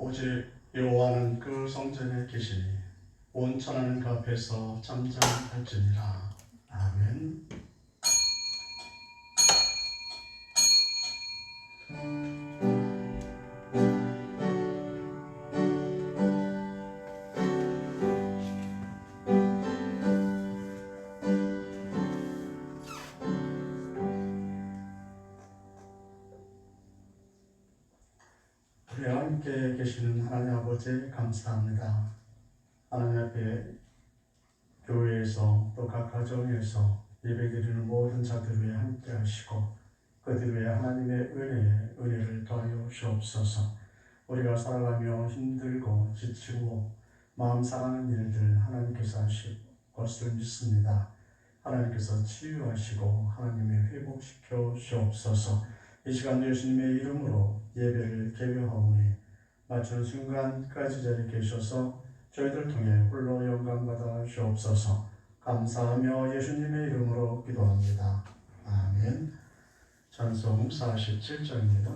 오직 여호와는 그 성전에 계시니 온 천하는 그 앞에서 잠잠할지니라. 아멘. 우리 함께 계시는 하나님 아버지 감사합니다. 하나님 앞에 교회에서 또 각 가정에서 예배드리는 모든 자들 위해 함께 하시고 그들 위해 하나님의 은혜를 더하여 주옵소서. 우리가 살아가며 힘들고 지치고 마음 상하는 일들 하나님께서 하실 것을 믿습니다. 하나님께서 치유하시고 하나님이 회복시켜 주옵소서. 이 시간 예수님의 이름으로 예배를 개교하오니 마치는 순간까지 자리에 계셔서 저희들 통해 홀로 영광받아 주옵소서. 감사하며 예수님의 이름으로 기도합니다. 아멘. 찬송 47장입니다.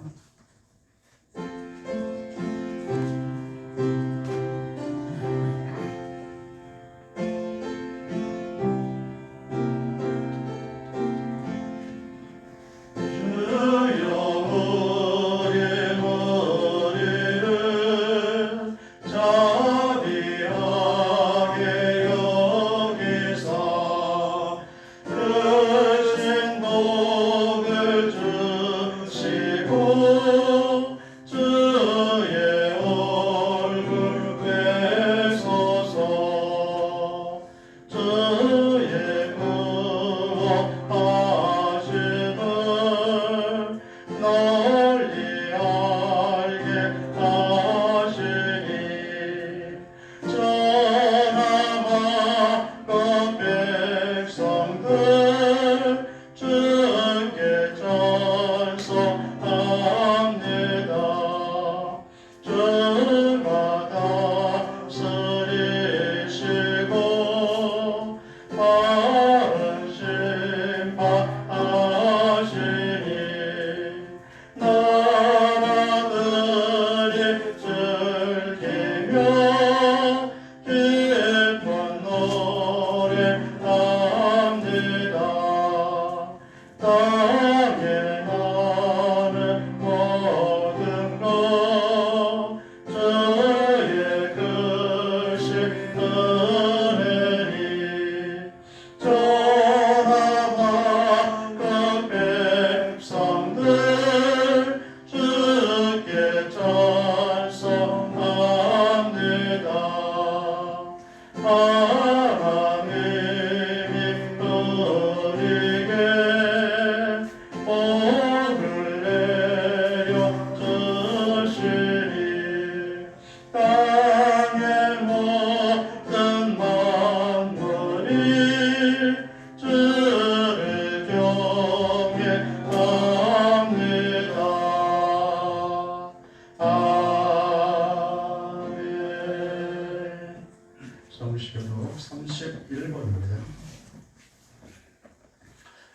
성시교독 31번입니다.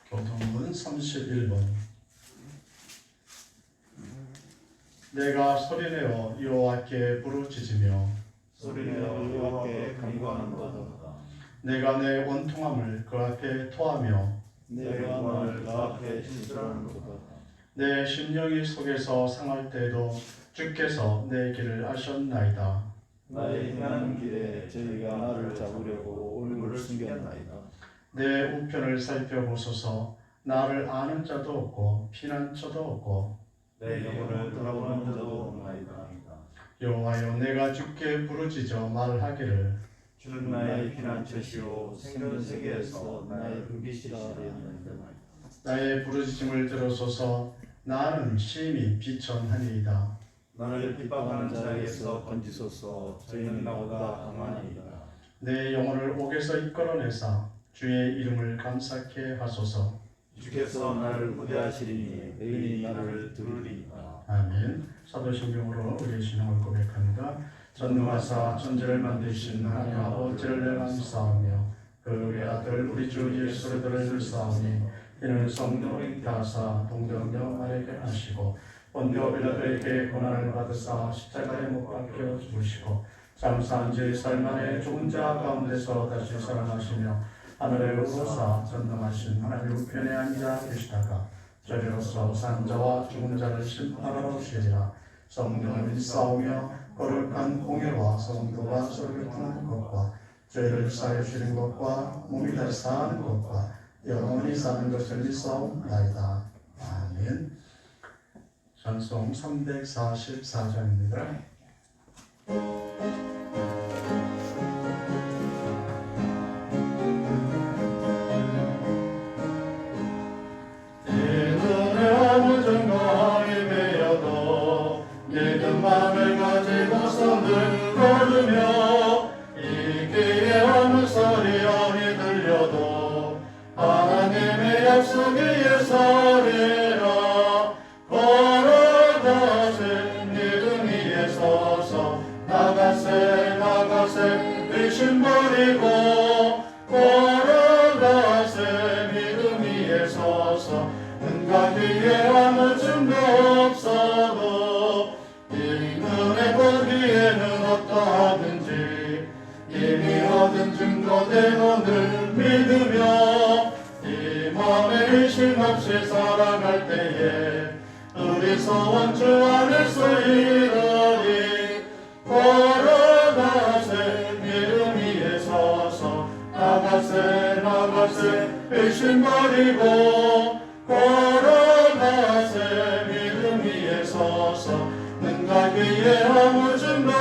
교통문 31번. 내가 소리내어 여호와께 부르짖으며 소리내어 여호와께 간구하는도다. 내가 내 원통함을 그 앞에 토하며 내 원함을 그 앞에 진술하는도다. 내 심령이 속에서 상할 때에도 주께서 내 길을 아셨나이다. 나의 행하는 길에 저희가 나를 잡으려고 얼굴을 숨겼나이다. 내 우편을 살펴보소서. 나를 아는 자도 없고 피난처도 없고 내 영혼을 돌아보는 자도 없나이다. 여호와여, 내가 주께 부르짖어 말하기를 주는 나의 피난처시오 생전 세계에서 나의 불빛이라 하였나이다. 나의 부르짖음을 들으소서. 나는 심히 비천하니이다. 나를 핍박하는 자에게서 건지소서. 저희는 나보다 강하니이다. 내 영혼을 옥에서 이끌어내사 주의 이름을 감사케 하소서. 주께서 나를 구대하시리니 의인이 나를 들으리이다. 아멘. 사도신경으로 우리의 신앙을 고백합니다. 전능하사 천지를 만드신 하나님 아버지를 내가 믿사오며 그 외아들 우리 주 예수를 들으사오니 이는 성령으로 잉태하사 동정녀 마리아에게 하시고 본교 빌라도에게 고난을 받으사 십자가에 못 박혀 죽으시고 장사한 지 설만에 죽은 자 가운데서 다시 살아나시며 하늘에 오르사 전능하신 하나님 우편에 앉아 계시다가 저리로서 산 자와 죽은 자를 심판하러 오시리라. 성령을 믿사오며 거룩한 공예와 성도가 서로 교통하는 것과 죄를 사하여 주시는 것과 몸이 다시 사는 것과 영원히 사는 것을 믿사옵나이다. 아멘. 찬송 344장입니다. 믿음만을 가지고서 늘 걸으며 이 귀에 어느 소리 아니 들려도 하나님의 약속이 예사리라. 걸어가세 믿음 위에 서서 나가세 의심 버리고 걸어가세 믿음 위에 서서 눈과 귀에 아무 증거 없어도 눈에 보기에는 어떠하든지 이미 얻은 증거대로 늘 믿으며 이 맘에 의심 없이 살아갈 때에 우리 소원 주 안에서 이루리. 걸어가세 믿음 위에 서서 나가세 의심 버리고 걸어가세 믿음 위에 서서 눈과 귀에 아무 증거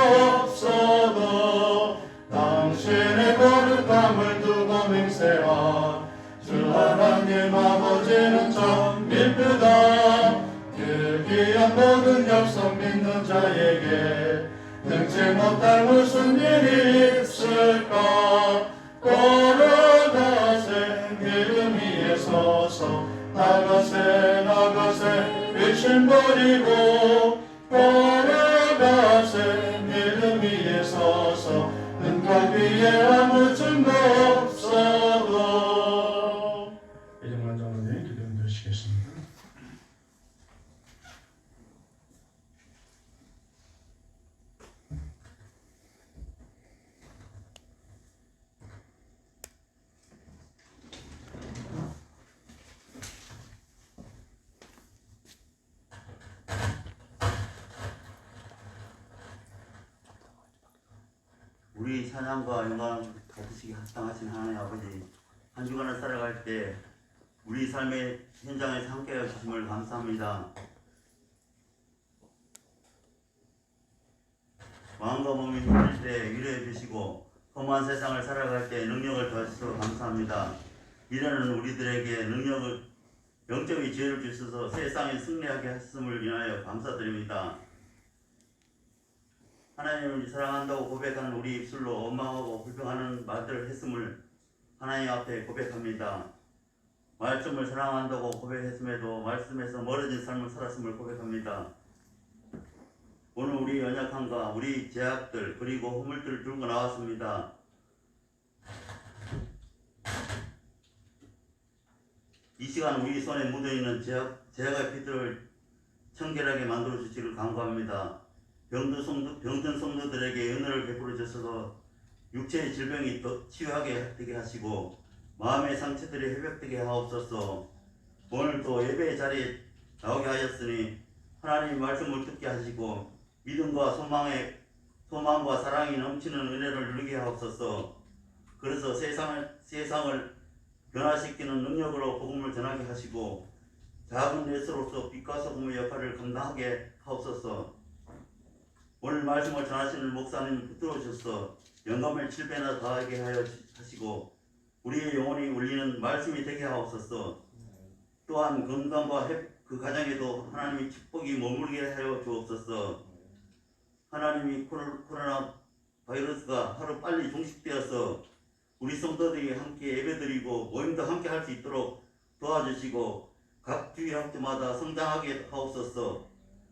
없어도 당신의 거룩함을 두고 맹세하. 주 하나님 아버지는 참 미쁘다. 그 귀한 모든 약속 믿는 자에게 능치 못할 무슨 일이 있을까. 걸어가세 믿음 위에 서서 나가세 의심 버리고 걸어가세 믿음 위에 서서 눈과 귀에 아무 증거 없어도. 이정만 장로님 기도해 드리시겠습니다. 우리 찬양과 영광 받으시기 합당하신 하나님 아버지, 한 주간을 살아갈 때 우리 삶의 현장에서 함께해 주심을 감사합니다. 마음과 몸이 힘들 때 위로해 주시고 험한 세상을 살아갈 때 능력을 더하셔서 감사합니다. 이러는 우리들에게 능력을 영적인 지혜를 주셔서 세상에 승리하게 하셨음을 인하여 감사드립니다. 하나님을 사랑한다고 고백하는 우리 입술로 원망하고 불평하는 말들을 했음을 하나님 앞에 고백합니다. 말씀을 사랑한다고 고백했음에도 말씀에서 멀어진 삶을 살았음을 고백합니다. 오늘 우리 연약함과 우리 죄악들 그리고 허물들을 들고 나왔습니다. 이 시간 우리 손에 묻어있는 죄악의 피들을 청결하게 만들어 주시기를 간구합니다. 병든 성도들에게 은혜를 베풀어 주셔서 육체의 질병이 치유하게 되게 하시고 마음의 상처들이 회복되게 하옵소서. 오늘도 예배의 자리에 나오게 하였으니 하나님 말씀을 듣게 하시고 믿음과 소망과 사랑이 넘치는 은혜를 누리게 하옵소서. 그래서 세상을 변화시키는 능력으로 복음을 전하게 하시고 작은 넷으로서 빛과 소금의 역할을 감당하게 하옵소서. 오늘 말씀을 전하시는 목사님 붙들어 주셔서 영감을 7배나 더하게 하여 하시고 우리의 영혼이 울리는 말씀이 되게 하옵소서. 또한 건강과 그 가정에도 하나님의 축복이 머물게 하여 주옵소서. 하나님이 코로나 바이러스가 하루 빨리 종식되어서 우리 성도들이 함께 예배드리고 모임도 함께 할 수 있도록 도와주시고 각 주일학교마다 성장하게 하옵소서.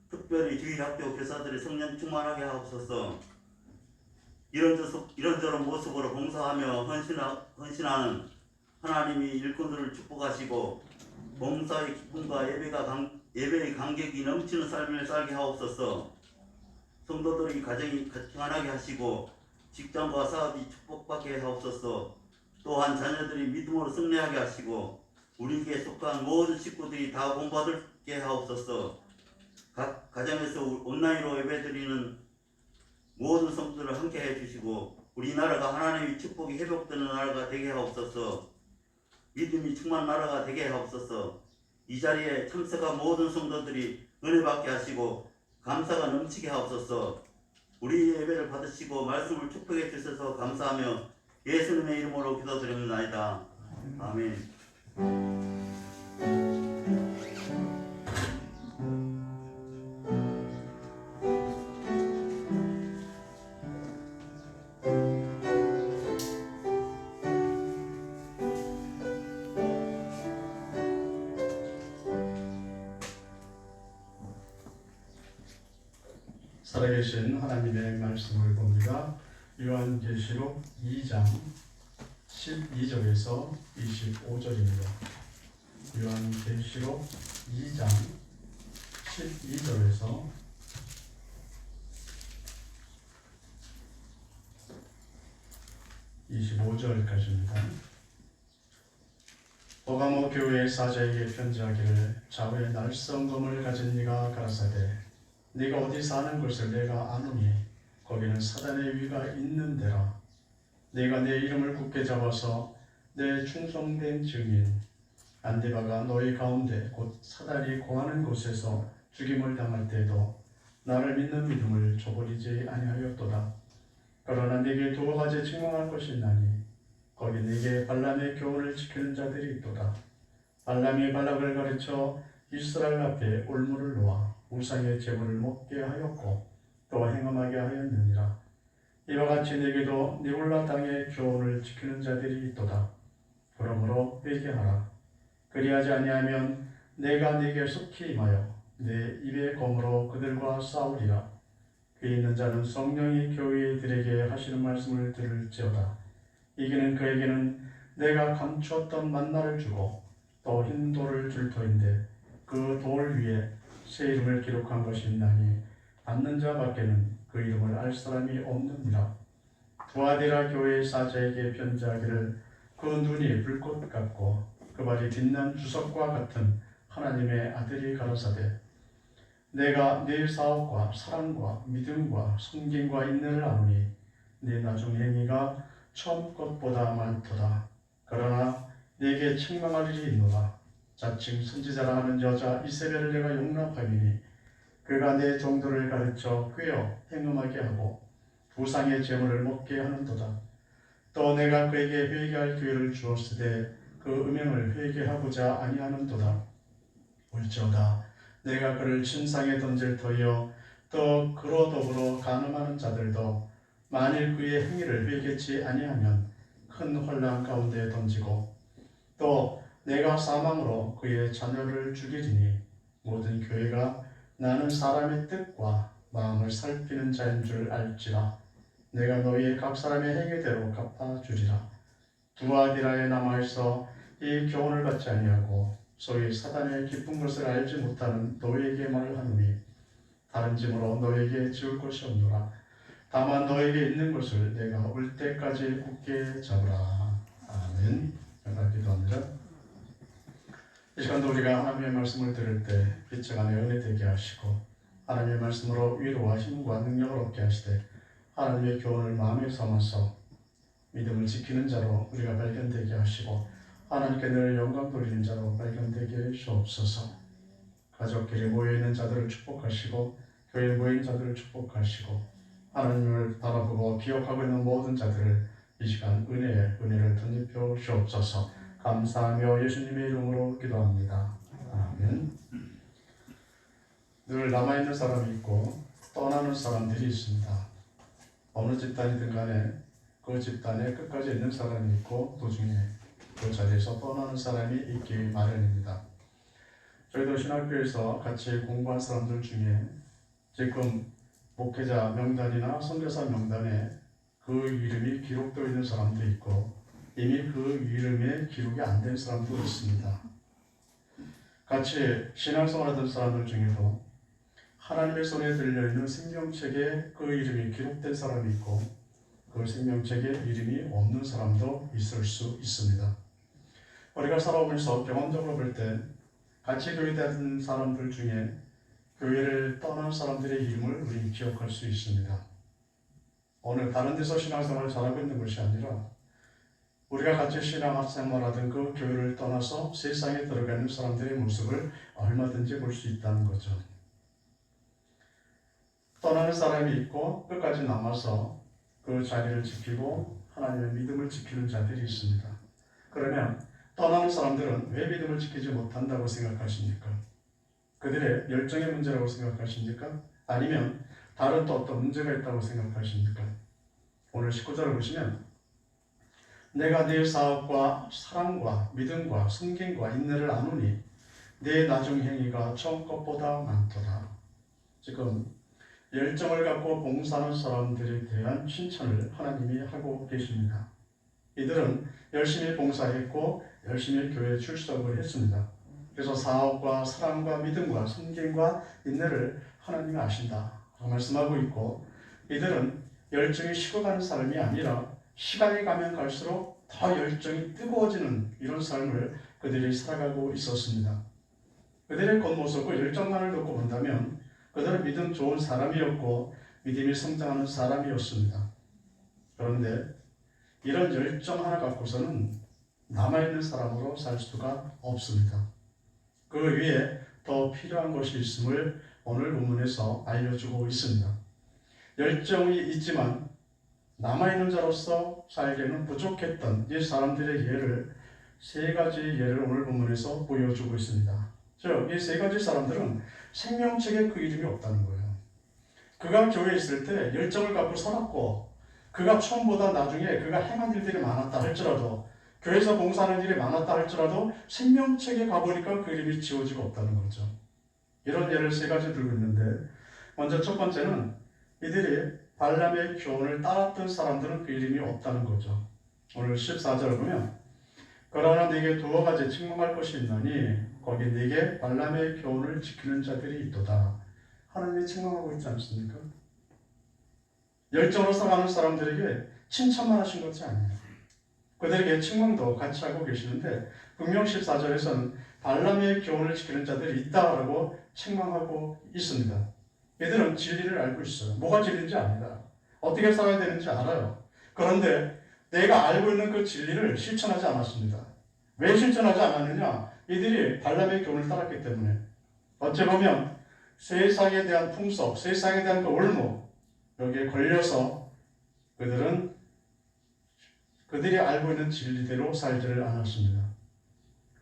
특별히 주일학교 교사들의 성령 충만하게 하옵소서. 이런저런 모습으로 봉사하며 헌신하는 하나님이 일꾼들을 축복하시고 봉사의 기쁨과 예배의 감격이 넘치는 삶을 살게 하옵소서. 성도들이 가정이 평안하게 하시고 직장과 사업이 축복받게 하옵소서. 또한 자녀들이 믿음으로 승리하게 하시고 우리에게 속한 모든 식구들이 다 본받게 하옵소서. 각 가정에서 온라인으로 예배드리는 모든 성도들을 함께 해주시고 우리나라가 하나님의 축복이 회복되는 나라가 되게 하옵소서. 믿음이 충만한 나라가 되게 하옵소서. 이 자리에 참석한 모든 성도들이 은혜 받게 하시고 감사가 넘치게 하옵소서. 우리 예배를 받으시고 말씀을 축복해 주셔서 감사하며 예수님의 이름으로 기도드립니다. 아멘. 살아계신 하나님의 말씀을 봅니다. 요한계시록 2장 12절에서 25절입니다. 요한계시록 2장 12절에서 25절까지입니다. 버가모 교회의 사자에게 편지하기를 좌우에 날성검을 가진 네가 가라사대 네가 어디 사는 것을 내가 아노니 거기는 사단의 위가 있는 데라. 네가 내 이름을 굳게 잡아서 내 충성된 증인 안디바가 너희 가운데 곧 사단이 거하는 곳에서 죽임을 당할 때에도 나를 믿는 믿음을 저버리지 아니하였도다. 그러나 네게 두 가지 증명할 것이 있나니 거기 네게 발람의 교훈을 지키는 자들이 있도다. 발람이 발락을 가르쳐 이스라엘 앞에 올무를 놓아 우상의 제물을 먹게 하였고 또 행음하게 하였느니라. 이와 같이 네게도 니울라 땅의 교훈을 지키는 자들이 있도다. 그러므로 회개하라. 그리하지 아니하면 내가 네게 속히 임하여 내 입의 검으로 그들과 싸우리라. 귀 있는 자는 성령이 교회들에게 하시는 말씀을 들을지어다. 이기는 그에게는 내가 감추었던 만나를 주고 또 흰 돌을 줄 터인데 그 돌 위에 새 이름을 기록한 것이 있나니 받는 자 밖에는 그 이름을 알 사람이 없느니라. 두아디라 교회의 사자에게 편지하기를 그 눈이 불꽃 같고 그 발이 빛난 주석과 같은 하나님의 아들이 가라사대 내가 네 사업과 사랑과 믿음과 섬김과 인내를 아노니 네 나중 행위가 처음 것보다 많도다. 그러나 네게 책망할 일이 있노라. 자칭 선지자라 하는 여자 이세벨을 내가 용납하리니 그가 내 종들을 가르쳐 꿰어 행음하게 하고 우상의 제물을 먹게 하는도다. 또 내가 그에게 회개할 기회를 주었으되 그 음행을 회개하고자 아니하는도다. 올지어다 내가 그를 침상에 던질 터이요 또 그로 더불어 간음하는 자들도 만일 그의 행위를 회개치 아니하면 큰 혼란 가운데 던지고 또 내가 사망으로 그의 자녀를 죽이리니 모든 교회가 나는 사람의 뜻과 마음을 살피는 자인 줄 알지라. 내가 너희의 각 사람의 행위대로 갚아주리라. 두아디라에 남아있어 이 교훈을 받지 아니하고 소위 사단의 기쁜 것을 알지 못하는 너희에게 말하노니 다른 짐으로 너희에게 지울 것이 없노라. 다만 너희에게 있는 것을 내가 올 때까지 굳게 잡으라. 아멘. 기도합니다. 이 시간도 우리가 하나님의 말씀을 들을 때 빛의 안에 은혜 되게 하시고 하나님의 말씀으로 위로와 힘과 능력을 얻게 하시되 하나님의 교훈을 마음에 삼아서 믿음을 지키는 자로 우리가 발견되게 하시고 하나님께 늘 영광 돌리는 자로 발견되게 주옵소서. 가족끼리 모여있는 자들을 축복하시고 교회에 모인 자들을 축복하시고 하나님을 바라보고 기억하고 있는 모든 자들을 이 시간 은혜를 덧입혀 주옵소서. 감사하며 예수님의 이름으로 기도합니다. 아멘. 늘 남아있는 사람이 있고 떠나는 사람들이 있습니다. 어느 집단이든 간에 그 집단에 끝까지 있는 사람이 있고 도중에 그 자리에서 떠나는 사람이 있기 마련입니다. 저희도 신학교에서 같이 공부한 사람들 중에 지금 목회자 명단이나 선교사 명단에 그 이름이 기록되어 있는 사람도 있고 이미 그 이름에 기록이 안 된 사람도 있습니다. 같이 신앙생활하던 사람들 중에도 하나님의 손에 들려있는 생명책에 그 이름이 기록된 사람이 있고 그 생명책에 이름이 없는 사람도 있을 수 있습니다. 우리가 살아오면서 경험적으로 볼 때 같이 교회다니는 사람들 중에 교회를 떠난 사람들의 이름을 우리는 기억할 수 있습니다. 어느 다른 데서 신앙생활을 잘하고 있는 것이 아니라 우리가 같이 신앙생활하던 그 교회를 떠나서 세상에 들어가는 사람들의 모습을 얼마든지 볼 수 있다는 거죠. 떠나는 사람이 있고 끝까지 남아서 그 자리를 지키고 하나님의 믿음을 지키는 자들이 있습니다. 그러면 떠나는 사람들은 왜 믿음을 지키지 못한다고 생각하십니까? 그들의 열정의 문제라고 생각하십니까? 아니면 다른 또 어떤 문제가 있다고 생각하십니까? 오늘 19절을 보시면 내가 네 사업과 사랑과 믿음과 섬김과 인내를 아노니 네 나중 행위가 처음 것보다 많도다. 지금 열정을 갖고 봉사하는 사람들에 대한 칭찬을 하나님이 하고 계십니다. 이들은 열심히 봉사했고 열심히 교회에 출석을 했습니다. 그래서 사업과 사랑과 믿음과 섬김과 인내를 하나님이 아신다 말씀하고 있고, 이들은 열정이 식어가는 삶이 아니라 시간이 가면 갈수록 더 열정이 뜨거워지는 이런 삶을 그들이 살아가고 있었습니다. 그들의 겉모습과 열정만을 놓고 본다면 그들은 믿음 좋은 사람이었고 믿음이 성장하는 사람이었습니다. 그런데 이런 열정 하나 갖고서는 남아있는 사람으로 살 수가 없습니다. 그 위에 더 필요한 것이 있음을 오늘 본문에서 알려주고 있습니다. 열정이 있지만 남아있는 자로서 살기에는 부족했던 이 사람들의 예를, 세 가지 예를 오늘 본문에서 보여주고 있습니다. 즉, 이 세 가지 사람들은 생명책에 그 이름이 없다는 거예요. 그가 교회에 있을 때 열정을 갖고 살았고, 그가 처음보다 나중에 그가 행한 일들이 많았다 할지라도, 교회에서 봉사하는 일이 많았다 할지라도 생명책에 가보니까 그 이름이 지워지고 없다는 거죠. 이런 예를 세 가지 들고 있는데, 먼저 첫 번째는 이들이 발람의 교훈을 따랐던 사람들은 그 이름이 없다는 거죠. 오늘 14절을 보면 그러나 네게 두어 가지 책망할 것이 있나니 거기 네게 발람의 교훈을 지키는 자들이 있도다. 하나님이 책망하고 있지 않습니까? 열정으로 살아가는 사람들에게 칭찬만 하신 것이 아니에요. 그들에게 책망도 같이 하고 계시는데 분명 14절에서는 발람의 교훈을 지키는 자들이 있다라고 책망하고 있습니다. 얘들은 진리를 알고 있어요. 뭐가 진리인지 압니다. 어떻게 살아야 되는지 알아요. 그런데 내가 알고 있는 그 진리를 실천하지 않았습니다. 왜 실천하지 않았느냐? 이들이 발람의 교훈을 따랐기 때문에. 어찌 보면 세상에 대한 풍속, 세상에 대한 그 올무, 여기에 걸려서 그들이 알고 있는 진리대로 살지를 않았습니다.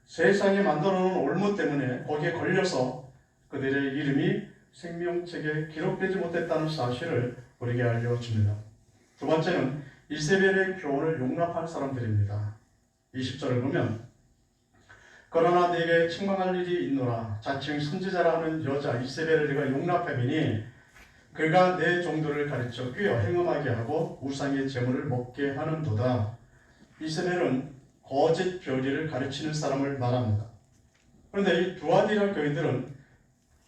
세상에 만들어 놓은 올무 때문에 거기에 걸려서 그들의 이름이 생명책에 기록되지 못했다는 사실을 우리에게 알려줍니다. 두 번째는 이세벨의 교훈을 용납한 사람들입니다. 20절을 보면 그러나 네게 책망할 일이 있노라. 자칭 선지자라 하는 여자 이세벨을 네가 용납하니 그가 내 종들을 가르쳐 꿰어 행음하게 하고 우상의 제물을 먹게 하는도다. 이세벨은 거짓 교리를 가르치는 사람을 말합니다. 그런데 이 두아디라 교인들은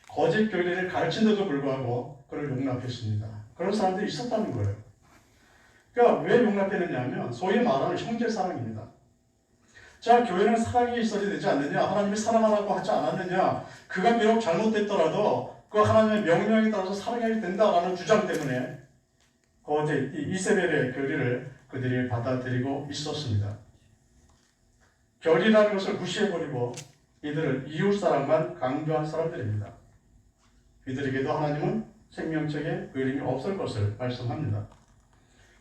거짓 교리를 가르친데도 불구하고 그를 용납했습니다. 그런 사람들이 있었다는 거예요. 그러니까 왜 용납했느냐 하면 소위 말하는 형제 사랑입니다. 자, 교회는 사랑이 있어야 되지 않느냐? 하나님이 사랑하라고 하지 않았느냐? 그가 비록 잘못됐더라도 그 하나님의 명령에 따라서 살아가야 된다라는 주장 때문에 거짓 이세벨의 교리를 그들이 받아들이고 있었습니다. 교리라는 것을 무시해버리고 이들은 이웃사랑만 강조한 사람들입니다. 이들에게도 하나님은 생명책에 그 이름이 없을 것을 말씀합니다.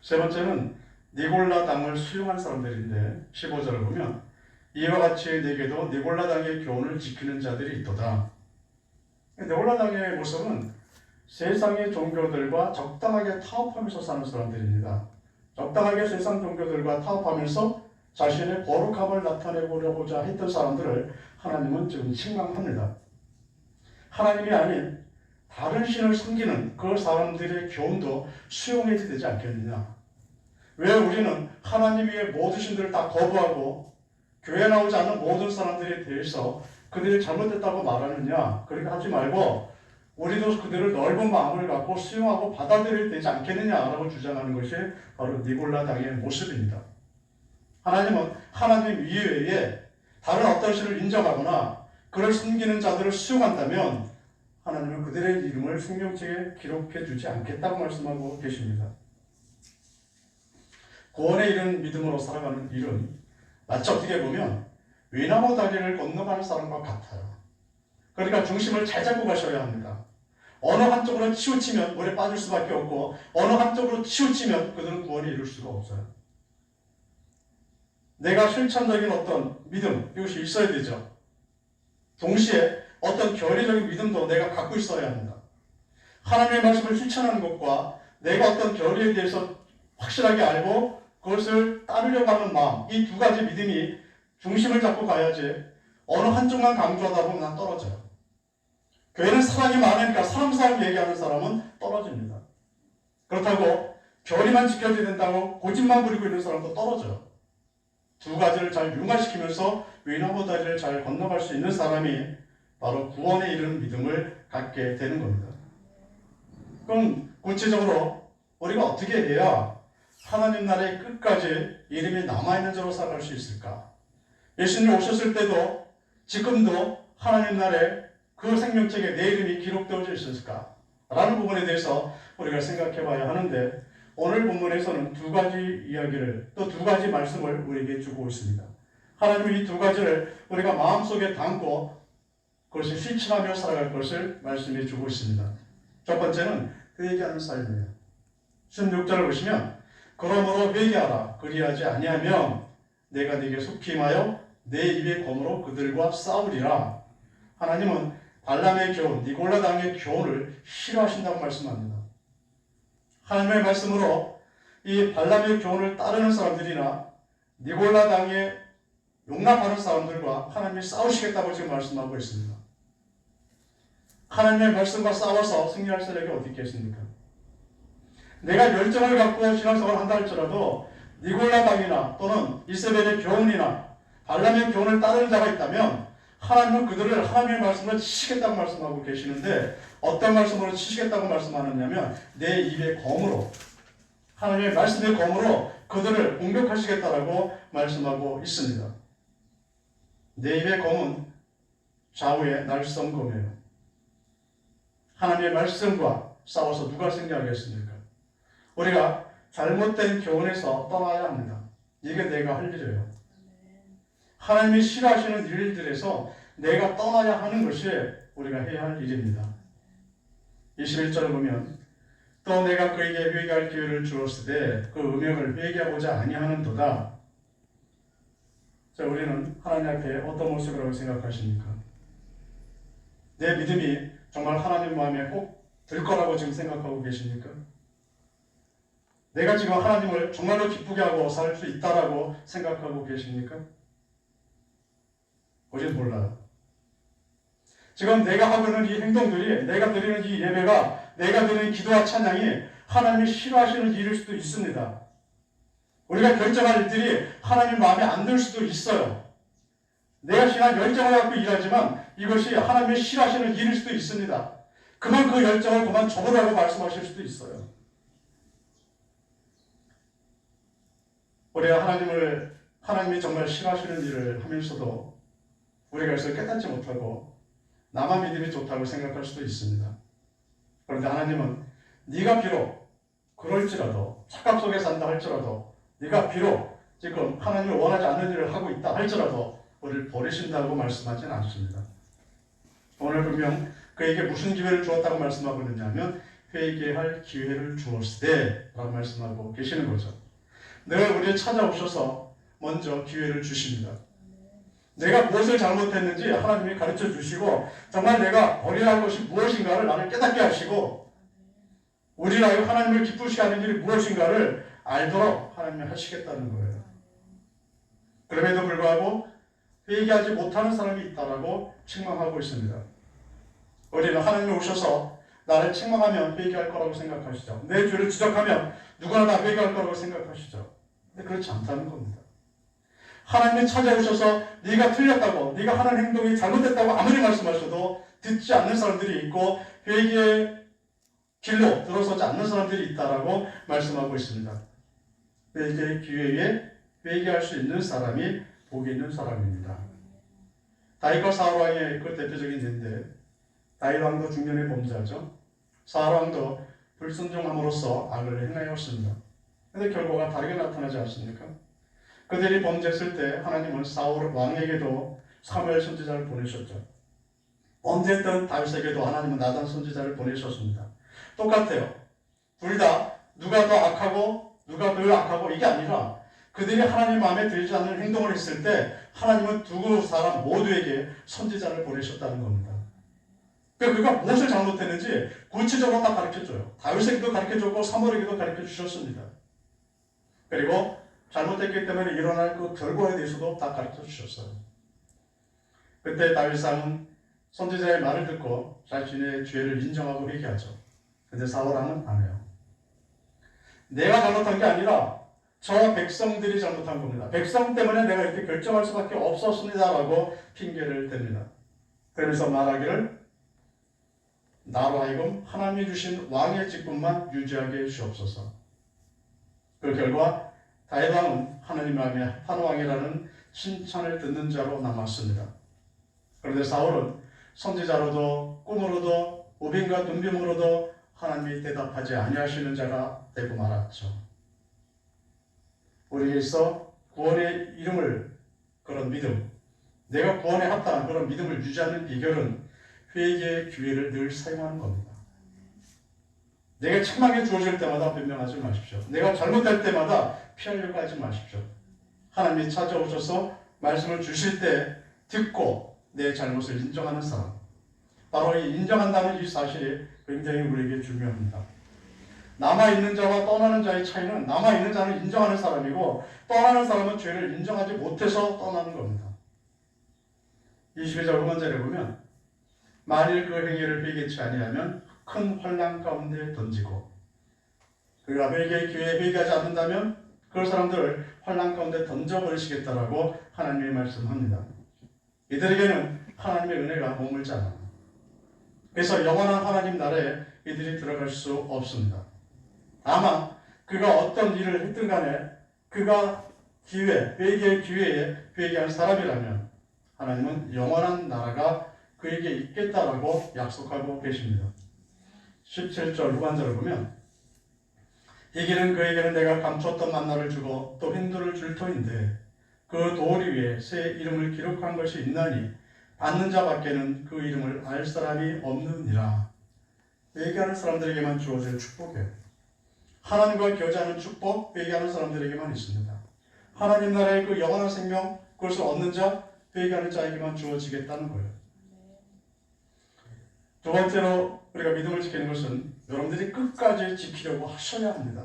세 번째는 니골라 당을 수용한 사람들인데 15절을 보면 이와 같이 네게도 니골라 당의 교훈을 지키는 자들이 있도다. 니골라 당의 모습은 세상의 종교들과 적당하게 타협하면서 사는 사람들입니다. 적당하게 세상 종교들과 타협하면서 자신의 거룩함을 나타내보려고자 했던 사람들을 하나님은 지금 책망합니다. 하나님이 아닌 다른 신을 섬기는 그 사람들의 교훈도 수용해야 되지 않겠느냐? 왜 우리는 하나님 위에 모든 신들을 다 거부하고 교회에 나오지 않는 모든 사람들에 대해서 그들이 잘못됐다고 말하느냐? 그렇게 하지 말고 우리도 그들을 넓은 마음을 갖고 수용하고 받아들여야 되지 않겠느냐라고 주장하는 것이 바로 니골라 당의 모습입니다. 하나님은 하나님 이외에 다른 어떤 신을 인정하거나 그를 섬기는 자들을 수용한다면 하나님은 그들의 이름을 생명책에 기록해 주지 않겠다고 말씀하고 계십니다. 구원에 이른 믿음으로 살아가는 일은 마치 어떻게 보면 외나무 다리를 건너가는 사람과 같아요. 그러니까 중심을 잘 잡고 가셔야 합니다. 어느 한쪽으로 치우치면 물에 빠질 수밖에 없고 어느 한쪽으로 치우치면 그들은 구원에 이룰 수가 없어요. 내가 실천적인 어떤 믿음, 이것이 있어야 되죠. 동시에 어떤 결의적인 믿음도 내가 갖고 있어야 합니다. 하나님의 말씀을 실천하는 것과 내가 어떤 결의에 대해서 확실하게 알고 그것을 따르려고 하는 마음, 이 두 가지 믿음이 중심을 잡고 가야지 어느 한쪽만 강조하다 보면 난 떨어져요. 교회는 사랑이 많으니까 사람 얘기하는 사람은 떨어집니다. 그렇다고 결의만 지켜져야 된다고 고집만 부리고 있는 사람도 떨어져요. 두 가지를 잘 융화시키면서 위너버 다리를 잘 건너갈 수 있는 사람이 바로 구원에 이르는 믿음을 갖게 되는 겁니다. 그럼 구체적으로 우리가 어떻게 해야 하나님 나라의 끝까지 이름이 남아있는 자로 살아갈 수 있을까? 예수님 오셨을 때도 지금도 하나님 나라에 그 생명책에 내 이름이 기록되어져 있었을까? 라는 부분에 대해서 우리가 생각해 봐야 하는데 오늘 본문에서는 두 가지 이야기를 또 두 가지 말씀을 우리에게 주고 있습니다. 하나님은 이 두 가지를 우리가 마음속에 담고 그것을 실천하며 살아갈 것을 말씀해 주고 있습니다. 첫 번째는 회개하는 삶이에요. 16절을 보시면 그러므로 회개하라 그리하지 아니하면 내가 네게 속히 임하여 내 입의 검으로 그들과 싸우리라. 하나님은 발람의 교훈, 니골라 당의 교훈을 싫어하신다고 말씀합니다. 하나님의 말씀으로 이 발람의 교훈을 따르는 사람들이나 니골라 당의 용납하는 사람들과 하나님이 싸우시겠다고 지금 말씀하고 있습니다. 하나님의 말씀과 싸워서 승리할 세력이 어디 있겠습니까? 내가 열정을 갖고 신앙생활을 한다 할지라도 니골라 당이나 또는 이세벨의 교훈이나 발람의 교훈을 따르는 자가 있다면 하나님은 그들을 하나님의 말씀으로 치시겠다고 말씀하고 계시는데 어떤 말씀으로 치시겠다고 말씀하느냐면 내 입의 검으로 하나님의 말씀의 검으로 그들을 공격하시겠다라고 말씀하고 있습니다. 내 입의 검은 좌우의 날성검이에요. 하나님의 말씀과 싸워서 누가 승리하겠습니까? 우리가 잘못된 교훈에서 떠나야 합니다. 이게 내가 할 일이에요. 하나님이 싫어하시는 일들에서 내가 떠나야 하는 것이 우리가 해야 할 일입니다. 21절을 보면 또 내가 그에게 회개할 기회를 주었으되 그 음역을 회개하고자 아니하는도다. 자, 우리는 하나님 앞에 어떤 모습이라고 생각하십니까? 내 믿음이 정말 하나님 마음에 꼭 들 거라고 지금 생각하고 계십니까? 내가 지금 하나님을 정말로 기쁘게 하고 살 수 있다라고 생각하고 계십니까? 우리는 몰라요. 지금 내가 하고 있는 이 행동들이, 내가 드리는 이 예배가, 내가 드리는 기도와 찬양이 하나님이 싫어하시는 일일 수도 있습니다. 우리가 결정할 일들이 하나님 마음에 안 들 수도 있어요. 내가 신앙 열정을 갖고 일하지만 이것이 하나님이 싫어하시는 일일 수도 있습니다. 그만 그 열정을 그만 접으라고 말씀하실 수도 있어요. 우리가 하나님이 정말 싫어하시는 일을 하면서도 우리가 그것을 깨닫지 못하고 나만 믿음이 좋다고 생각할 수도 있습니다. 그런데 하나님은 네가 비록 그럴지라도 착각 속에 산다 할지라도 네가 비록 지금 하나님을 원하지 않는 일을 하고 있다 할지라도 우리를 버리신다고 말씀하지는 않습니다. 오늘 분명 그에게 무슨 기회를 주었다고 말씀하고 있느냐면 회개할 기회를 주었으되 라고 말씀하고 계시는 거죠. 늘 우리를 찾아오셔서 먼저 기회를 주십니다. 내가 무엇을 잘못했는지 하나님이 가르쳐 주시고 정말 내가 버려야 할 것이 무엇인가를 나를 깨닫게 하시고 우리를 하여 하나님을 기쁘시게 하는 일이 무엇인가를 알도록 하나님이 하시겠다는 거예요. 그럼에도 불구하고 회개하지 못하는 사람이 있다라고 책망하고 있습니다. 우리는 하나님이 오셔서 나를 책망하면 회개할 거라고 생각하시죠. 내 죄를 지적하면 누구나 다 회개할 거라고 생각하시죠. 근데 그렇지 않다는 겁니다. 하나님이 찾아오셔서 네가 틀렸다고, 네가 하는 행동이 잘못됐다고 아무리 말씀하셔도 듣지 않는 사람들이 있고 회개의 길로 들어서지 않는 사람들이 있다라고 말씀하고 있습니다. 회개의 기회에 회개할 수 있는 사람이 복이 있는 사람입니다. 다윗과 사울 왕의 그 대표적인 예인데 다윗 왕도 중년의 범죄자죠. 사울 왕도 불순종함으로써 악을 행하였습니다. 그런데 결과가 다르게 나타나지 않습니까? 그들이 범죄했을 때 하나님은 사울 왕에게도 사무엘 선지자를 보내셨죠. 언제든 다윗에게도 하나님은 나단 선지자를 보내셨습니다. 똑같아요. 둘 다 누가 더 악하고 누가 덜 악하고 이게 아니라 그들이 하나님 마음에 들지 않는 행동을 했을 때 하나님은 두 사람 모두에게 선지자를 보내셨다는 겁니다. 그가 무엇을 잘못했는지 구체적으로 다 가르쳐줘요. 다윗에게도 가르쳐줬고 사무엘에게도 가르쳐주셨습니다. 그리고 잘못했기 때문에 일어날 그 결과에 대해서도 다 가르쳐주셨어요. 그때 다윗왕은 선지자의 말을 듣고 자신의 죄를 인정하고 회개하죠. 근데 사울왕은 안 해요. 내가 잘못한 게 아니라 저 백성들이 잘못한 겁니다. 백성 때문에 내가 이렇게 결정할 수밖에 없었습니다라고 핑계를 댑니다. 그러면서 말하기를 나로 하여금 하나님이 주신 왕의 직분만 유지하게 주옵소서. 그 결과 다윗왕은 하나님 마음에 한 왕이라는 칭찬을 듣는 자로 남았습니다. 그런데 사울은 선지자로도 꿈으로도 우빈과 둔빔으로도 하나님이 대답하지 아니하시는 자가 되고 말았죠. 우리에게 있어 구원의 이름을 그런 믿음, 내가 구원에 합당한 그런 믿음을 유지하는 비결은 회개의 기회를 늘 사용하는 겁니다. 내가 책망에 주어질 때마다 변명하지 마십시오. 내가 잘못할 때마다 피하려고 하지 마십시오. 하나님이 찾아오셔서 말씀을 주실 때 듣고 내 잘못을 인정하는 사람, 바로 이 인정한다는 이 사실이 굉장히 우리에게 중요합니다. 남아있는 자와 떠나는 자의 차이는 남아있는 자는 인정하는 사람이고 떠나는 사람은 죄를 인정하지 못해서 떠나는 겁니다. 22절 후반절에 보면 만일 그 행위를 회개치 아니하면 큰 환난 가운데 던지고 그가 회개의 기회에 회개하지 않는다면 그 사람들을 환난 가운데 던져버리시겠다라고 하나님이 말씀합니다. 이들에게는 하나님의 은혜가 머물지 않아요. 그래서 영원한 하나님 나라에 이들이 들어갈 수 없습니다. 다만 그가 어떤 일을 했든 간에 그가 회개의 기회에 회개한 사람이라면 하나님은 영원한 나라가 그에게 있겠다라고 약속하고 계십니다. 17절 후반절을 보면 이기는 그에게는 내가 감췄던 만나를 주고 또 흰돌을 줄 터인데 그 돌 위에 새 이름을 기록한 것이 있나니 받는 자밖에는 그 이름을 알 사람이 없느니라. 회개하는 사람들에게만 주어질 축복이에요. 하나님과 교제하는 축복, 회개하는 사람들에게만 있습니다. 하나님 나라의 그 영원한 생명, 그것을 얻는 자, 회개하는 자에게만 주어지겠다는 거예요. 두 번째로 우리가 믿음을 지키는 것은 여러분들이 끝까지 지키려고 하셔야 합니다.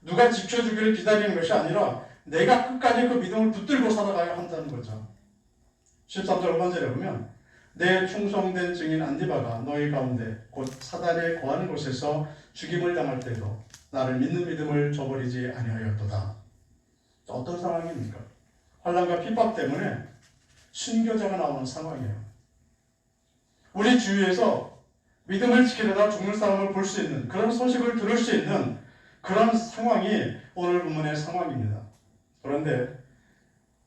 누가 지켜주기를 기다리는 것이 아니라 내가 끝까지 그 믿음을 붙들고 살아가야 한다는 거죠. 13절 후반절에 보면 내 충성된 증인 안디바가 너희 가운데 곧 사단에 거하는 곳에서 죽임을 당할 때도 나를 믿는 믿음을 저버리지 아니하였도다. 어떤 상황입니까? 환난과 핍박 때문에 순교자가 나오는 상황이에요. 우리 주위에서 믿음을 지키려다 죽는 사람을 볼 수 있는 그런 소식을 들을 수 있는 그런 상황이 오늘 본문의 상황입니다. 그런데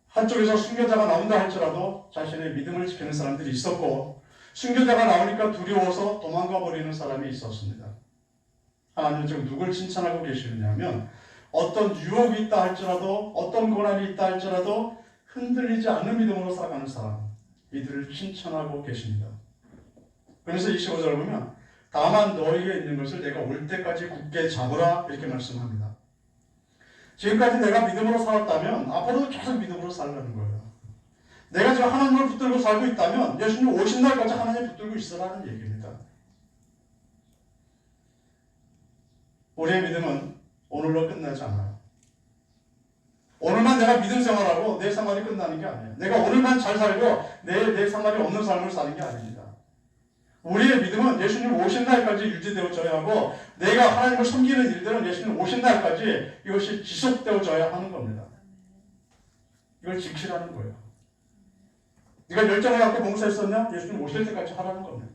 한쪽에서 순교자가 나온다 할지라도 자신의 믿음을 지키는 사람들이 있었고 순교자가 나오니까 두려워서 도망가 버리는 사람이 있었습니다. 하나님은 지금 누굴 칭찬하고 계시느냐면 어떤 유혹이 있다 할지라도 어떤 고난이 있다 할지라도 흔들리지 않는 믿음으로 살아가는 사람, 이들을 칭찬하고 계십니다. 그래서 25절을 보면 다만 너희에게 있는 것을 내가 올 때까지 굳게 잡으라 이렇게 말씀합니다. 지금까지 내가 믿음으로 살았다면 앞으로도 계속 믿음으로 살라는 거예요. 내가 지금 하나님을 붙들고 살고 있다면 예수님 오신 날까지 하나님 붙들고 있으라는 얘기입니다. 우리의 믿음은 오늘로 끝나지 않아요. 오늘만 내가 믿음 생활하고 내 생활이 끝나는 게 아니에요. 내가 오늘만 잘 살고 내일 내 생활이 없는 삶을 사는 게 아닙니다. 우리의 믿음은 예수님 오신 날까지 유지되어져야 하고 내가 하나님을 섬기는 일들은 예수님 오신 날까지 이것이 지속되어져야 하는 겁니다. 이걸 지키라는 거예요. 네가 열정을 갖고 봉사했었냐? 예수님 오실 때까지 하라는 겁니다.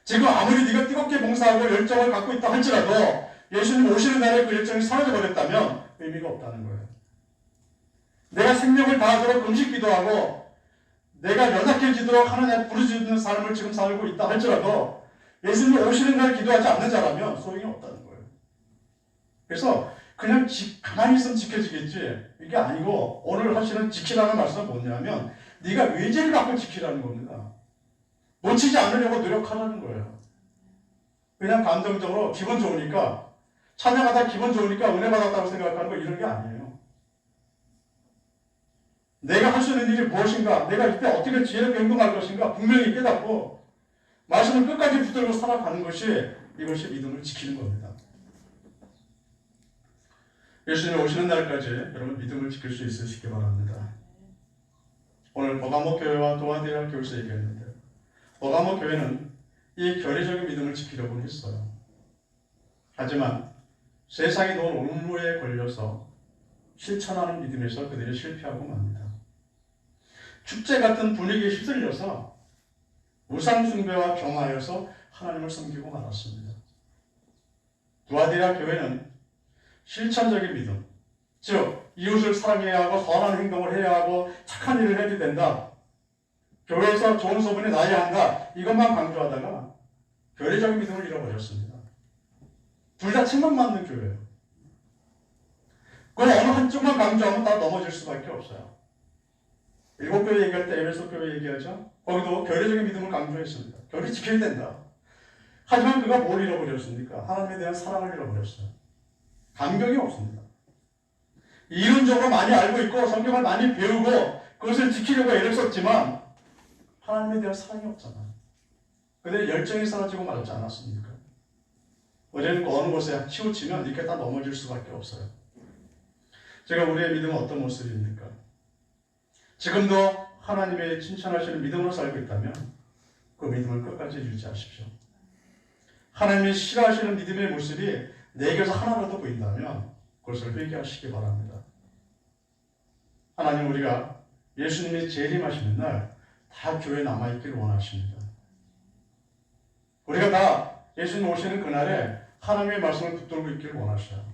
지금 아무리 네가 뜨겁게 봉사하고 열정을 갖고 있다 할지라도 예수님 오시는 날에 그 열정이 사라져버렸다면 의미가 없다는 거예요. 내가 생명을 다하도록 금식 기도하고 내가 연약해지도록 하나님 부르짖는 삶을 지금 살고 있다 할지라도 예수님 오시는 날 기도하지 않는 자라면 소용이 없다는 거예요. 그래서 그냥 가만히 있으면 지켜지겠지 이게 아니고 오늘 하시는 지키라는 말씀은 뭐냐면 네가 의지를 갖고 지키라는 겁니다. 놓치지 않으려고 노력하라는 거예요. 그냥 감정적으로 기분 좋으니까, 찬양하다 기분 좋으니까 은혜 받았다고 생각하는 거 이런 게 아니에요. 내가 할 수 있는 일이 무엇인가, 내가 이때 어떻게 지혜롭게 행동할 것인가 분명히 깨닫고 말씀을 끝까지 붙들고 살아가는 것이 이것이 믿음을 지키는 겁니다. 예수님이 오시는 날까지 여러분 믿음을 지킬 수 있으시기 바랍니다. 오늘 버가모 교회와 도화대학 교회에서 얘기했는데, 버가모 교회는 이 결의적인 믿음을 지키려고 했어요. 하지만 세상이 놓은 올무에 걸려서 실천하는 믿음에서 그들이 실패하고 맙니다. 축제 같은 분위기에 휩쓸려서 우상 숭배와 경화여서 하나님을 섬기고 말았습니다. 두아디라 교회는 실천적인 믿음, 즉 이웃을 사랑해야 하고 선한 행동을 해야 하고 착한 일을 해야 된다, 교회에서 좋은 소문이 나야 한다, 이것만 강조하다가 교회적인 믿음을 잃어버렸습니다. 둘 다 책망받는 교회예요. 그건 어느 한쪽만 강조하면 다 넘어질 수밖에 없어요. 일곱 교회 얘기할 때 에베소 교회 얘기하죠. 거기도 교회적인 믿음을 강조했습니다. 교회 지켜야 된다. 하지만 그가 뭘 잃어버렸습니까? 하나님에 대한 사랑을 잃어버렸어요. 감격이 없습니다. 이론적으로 많이 알고 있고 성경을 많이 배우고 그것을 지키려고 애를 썼지만 하나님에 대한 사랑이 없잖아요. 그들의 열정이 사라지고 말지 않았습니까? 우리는 어느 곳에 치우치면 이렇게 다 넘어질 수밖에 없어요. 제가 우리의 믿음은 어떤 모습입니까? 지금도 하나님의 칭찬하시는 믿음으로 살고 있다면 그 믿음을 끝까지 유지하십시오. 하나님이 싫어하시는 믿음의 모습이 내게서 하나라도 보인다면 그것을 회개하시기 바랍니다. 하나님, 우리가 예수님이 재림하시는 날 다 교회에 남아있기를 원하십니다. 우리가 다 예수님 오시는 그날에 하나님의 말씀을 붙들고 있기를 원하셔요.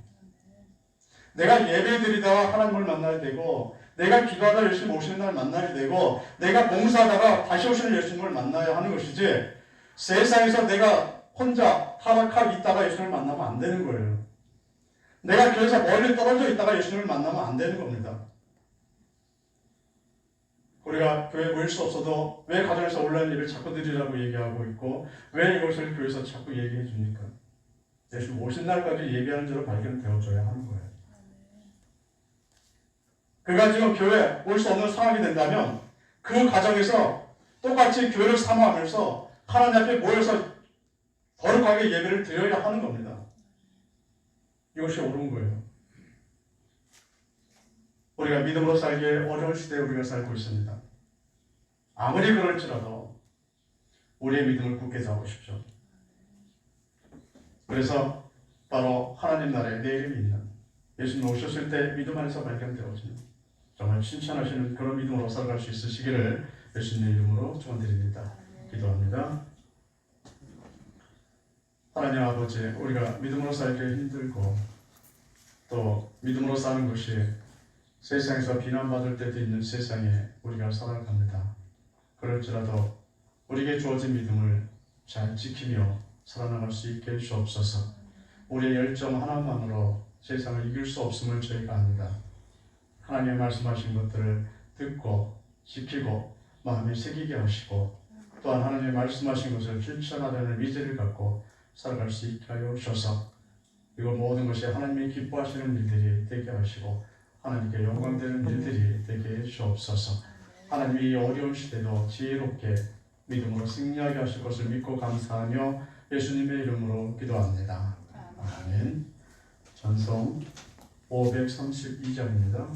내가 예배드리다가 하나님을 만나야 되고, 내가 기도하다 예수님 오시는 날 만나야 되고, 내가 봉사하다가 다시 오시는 예수님을 만나야 하는 것이지, 세상에서 내가 혼자 타락하고 있다가 예수님을 만나면 안 되는 거예요. 내가 교회에서 멀리 떨어져 있다가 예수님을 만나면 안 되는 겁니다. 우리가 교회에 모일 수 없어도 왜 가정에서 온라인 예배를 자꾸 드리라고 얘기하고 있고, 왜 이것을 교회에서 자꾸 얘기해 줍니까? 예수님 오신 날까지 예배하는 자로 발견되어줘야 하는 거예요. 그가 지금 교회에 올 수 없는 상황이 된다면 그 가정에서 똑같이 교회를 사모하면서 하나님 앞에 모여서 거룩하게 예배를 드려야 하는 겁니다. 이것이 옳은 거예요. 우리가 믿음으로 살기에 어려운 시대에 우리가 살고 있습니다. 아무리 그럴지라도 우리의 믿음을 굳게 잡으십시오. 그래서 바로 하나님 나라의 내일이 있는 예수님 오셨을 때 믿음 안에서 발견되어지는 정말 칭찬하시는 그런 믿음으로 살아갈 수 있으시기를 예수님의 이름으로 축원드립니다. 기도합니다. 하나님 아버지, 우리가 믿음으로 살기 힘들고 또 믿음으로 사는 것이 세상에서 비난받을 때도 있는 세상에 우리가 살아갑니다. 그럴지라도 우리에게 주어진 믿음을 잘 지키며 살아나갈 수 있게 해주옵소서. 우리의 열정 하나만으로 세상을 이길 수 없음을 저희가 압니다. 하나님의 말씀하신 것들을 듣고 지키고 마음에 새기게 하시고, 또한 하나님의 말씀하신 것을 실천하려는 의지를 갖고 살아갈 수 있게 하여 주셔서 이거 모든 것이 하나님이 기뻐하시는 일들이 되게 하시고 하나님께 영광되는 일들이 되게 해주옵소서. 하나님이 이 어려운 시대도 지혜롭게 믿음으로 승리하게 하실 것을 믿고 감사하며 예수님의 이름으로 기도합니다. 아멘. 전송 532장입니다.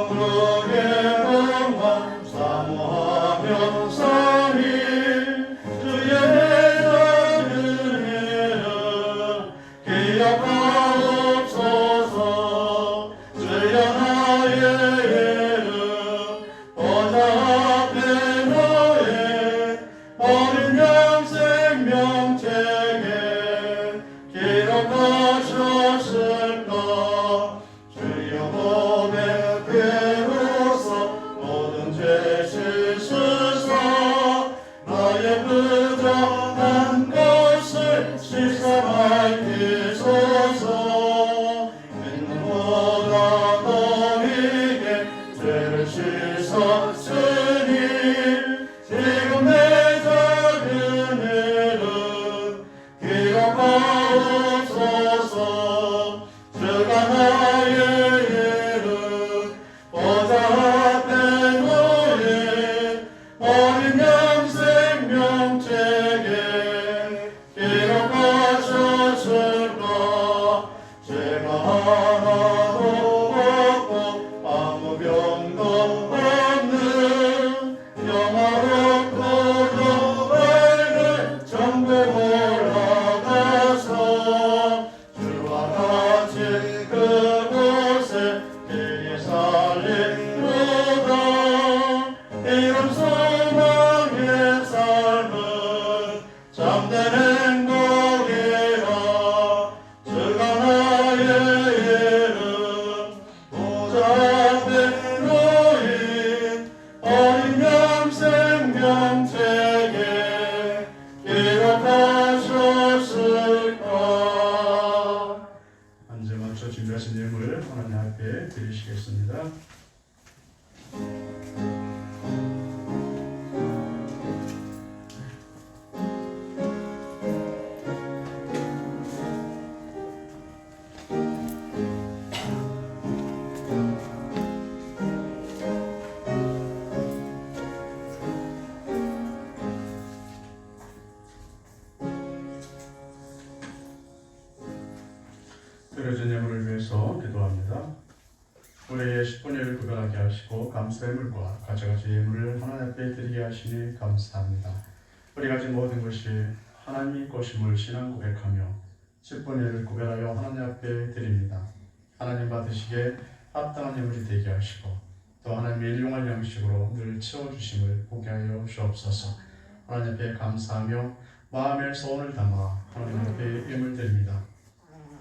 정국의 기억하셨을까? 주여 고백하로서 모든 죄 씻으사 나의 부정한 것을 씻어맑히소서. 믿음보다 너에게 죄를 씻었으니 지금 내 작은 일은 기억하옵소서. 주가 나의 일은 보좌 앞에 놓인 어린 양 생명책에 기록하셨을까? 죄가 하나도 없고 아무 병도 없는 영화롭고 영원한 천국 올라가서 주와 같이 그곳에 피에 살리로다. 이런 소망의 삶은 참된 행복이라. 주가 나의 이름 보좌 앞에 놓인 어린 양 생명책에 기록하셨을까? 앉아 맞춰 준비하신 예물 하나님 앞에 드리시겠습니다. 드려진 예물을 위해서 기도합니다. 우리의 10분의 1을 구별하게 하시고 감사의 물과 가져가실 예물을 하나님 앞에 드리게 하시니 감사합니다. 우리 가진 모든 것이 하나님의 것임을 신앙 고백하며 10분의 1을 구별하여 하나님 앞에 드립니다. 하나님 받으시기에 합당한 예물이 되게 하시고 또 하나님의 일용할 양식으로 늘 채워주심을 보게 하여 주옵소서. 하나님 앞에 감사하며 마음의 소원을 담아 하나님 앞에 예물 드립니다.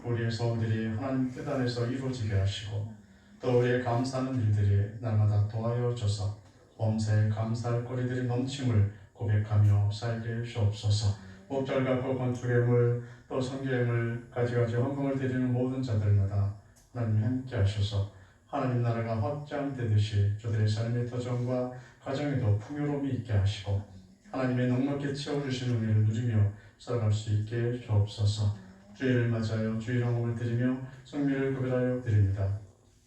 우리의 소원들이 하나님 뜻 안에서 이루어지게 하시고 또 우리의 감사하는 일들이 날마다 도와여 줘서 범사에 감사할 거리들이 넘침을 고백하며 살게 주옵소서. 목절과 건축예물 또 성교예물 가지가지 헌금을 드리는 모든 자들마다 하나님 함께 하셔서 하나님 나라가 확장되듯이 저들의 삶의 터전과 가정에도 풍요로움이 있게 하시고 하나님의 넉넉히 채워주시는 은혜를 누리며 살아갈 수 있게 주옵소서. 주일을 맞아요. 주일 헌금을 드리며 성미를 구별하여 드립니다.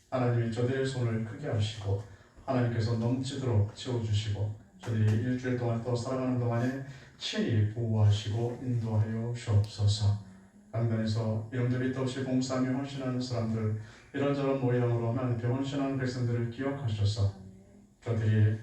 하나님이 저들의 손을 크게 하시고 하나님께서 넘치도록 채워주시고 저들이 일주일 동안 또 살아가는 동안에 친히 보호하시고 인도하여 주옵소서. 강단에서 이름들 빛도 없이 봉사하며 헌신하는 사람들 이런저런 모양으로 하나님께 헌신하는 백성들을 기억하셔서 저들이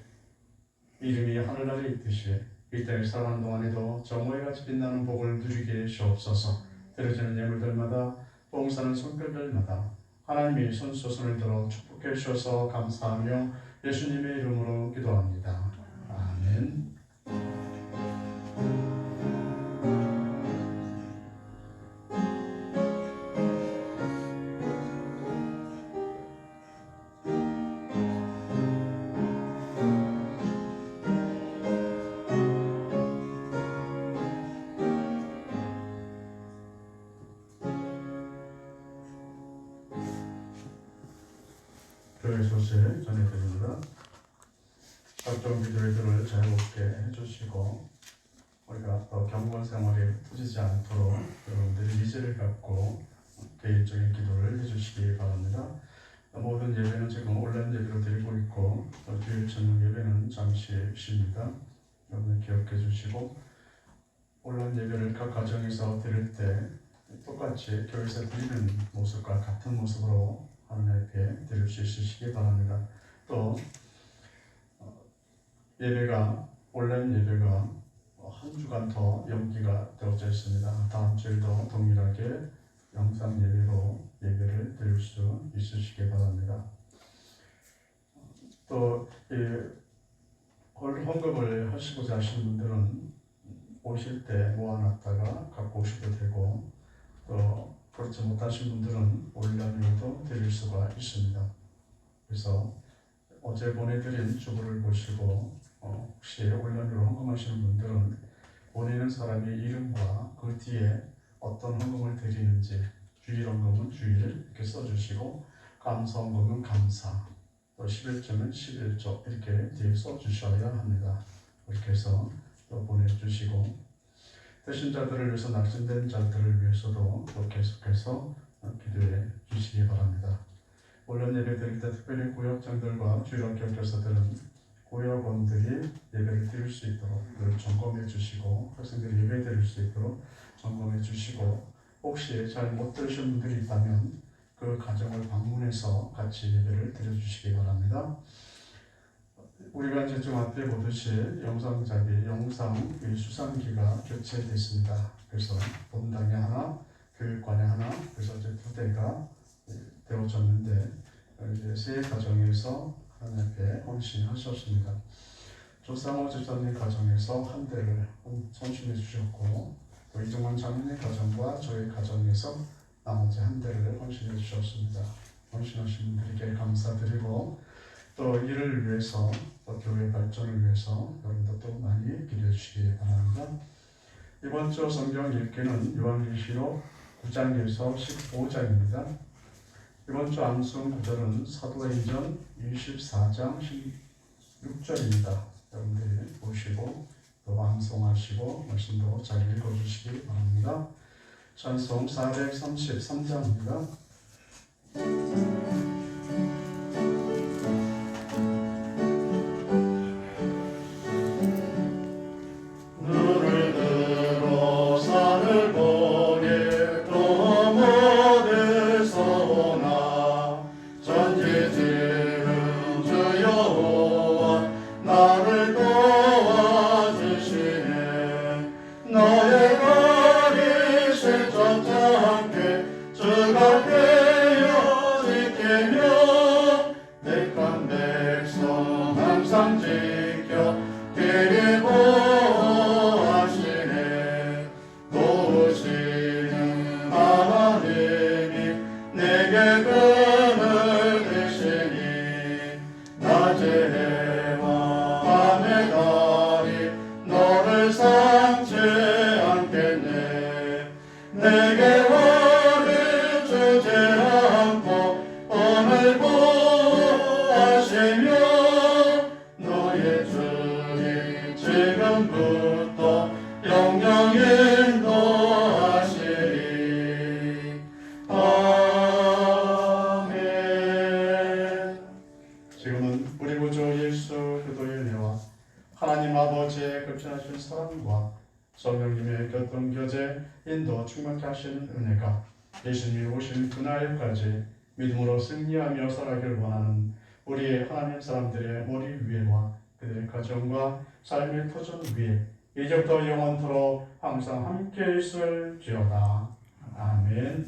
이름이 하늘나라에 있듯이 이 땅에 살아가는 동안에도 저 모래같이 빛나는 복을 누리게 주옵소서. 드려지는 예물들마다 봉사하는 손길들마다 하나님이 손수손을 들어 축복해 주셔서 감사하며 예수님의 이름으로 기도합니다. 아멘. 교회 소식 전해드립니다. 각종 기도회들을 자유롭게 해주시고 우리가 또 경건 생활에 빠지지 않도록 여러분들이 의지를 갖고 개인적인 기도를 해주시기 바랍니다. 모든 예배는 지금 온라인 예배로 드리고 있고 또 주일 저녁 예배는 잠시 쉽니다. 여러분 기억해 주시고 온라인 예배를 각 가정에서 드릴 때 똑같이 교회에서 드리는 모습과 같은 모습으로 하나님 앞에 드릴 수 있으시기 바랍니다. 또 예배가 온라인 예배가 한 주간 더 연기가 되어져 있습니다. 다음 주일도 동일하게 영상 예배로 예배를 드릴 수 있으시기 바랍니다. 또 헌금을 하시고자 하시는 분들은 오실 때 모아놨다가 갖고 오셔도 되고 또 그렇지 못하신 분들은 올 연휴에도 드릴 수가 있습니다. 그래서 어제 보내드린 주보를 보시고 혹시 올 연휴로 헌금하시는 분들은 보내는 사람의 이름과 그 뒤에 어떤 헌금을 드리는지, 주일 헌금은 주일 이렇게 써주시고, 감사 헌금은 감사, 또 11조는 11조 이렇게 뒤에 써주셔야 합니다. 그렇게 해서 또 보내주시고, 되신 자들을 위해서 낙진된 자들을 위해서도 또 계속해서 기도해 주시기 바랍니다. 올연 예배 드릴 때 특별히 구역장들과 주일학교 교사들은 구역원들이 예배를 드릴 수 있도록 늘 점검해 주시고, 학생들이 예배 드릴 수 있도록 점검해 주시고, 혹시 잘 못 들으신 분들이 있다면 그 가정을 방문해서 같이 예배를 드려주시기 바랍니다. 우리가 이제 좀 앞에 보듯이 영상 수상기가 교체됐습니다. 그래서 본당에 하나, 교육관에 하나, 그래서 이제 2대가 되어졌는데, 이제 세 가정에서 하나님 앞에 헌신하셨습니다. 조상호 집사님 가정에서 한 대를 헌신해 주셨고, 또 이종환 장로님 가정과 저희 가정에서 나머지 한 대를 헌신해 주셨습니다. 헌신하신 분들에게 감사드리고, 또 이를 위해서, 또 교회 발전을 위해서 여러분들도 많이 기도해 주시기 바랍니다. 이번 주 성경 읽기는 요한계시록 9장에서 15장입니다. 이번 주 암송 구절은 사도행전 24장 16절입니다. 여러분들이 보시고 또 암송하시고 말씀도 잘 읽어주시기 바랍니다. 찬송 433장입니다. 성령님의 교통교제, 인도 충만케 하시는 은혜가 예수님이 오신 그날까지 믿음으로 승리하며 살아가길 원하는 우리 하나님 사람들의 머리 위에와 그들의 가정과 삶의 터전 위에 이제부터 영원토록 항상 함께 있을지어다. 아멘.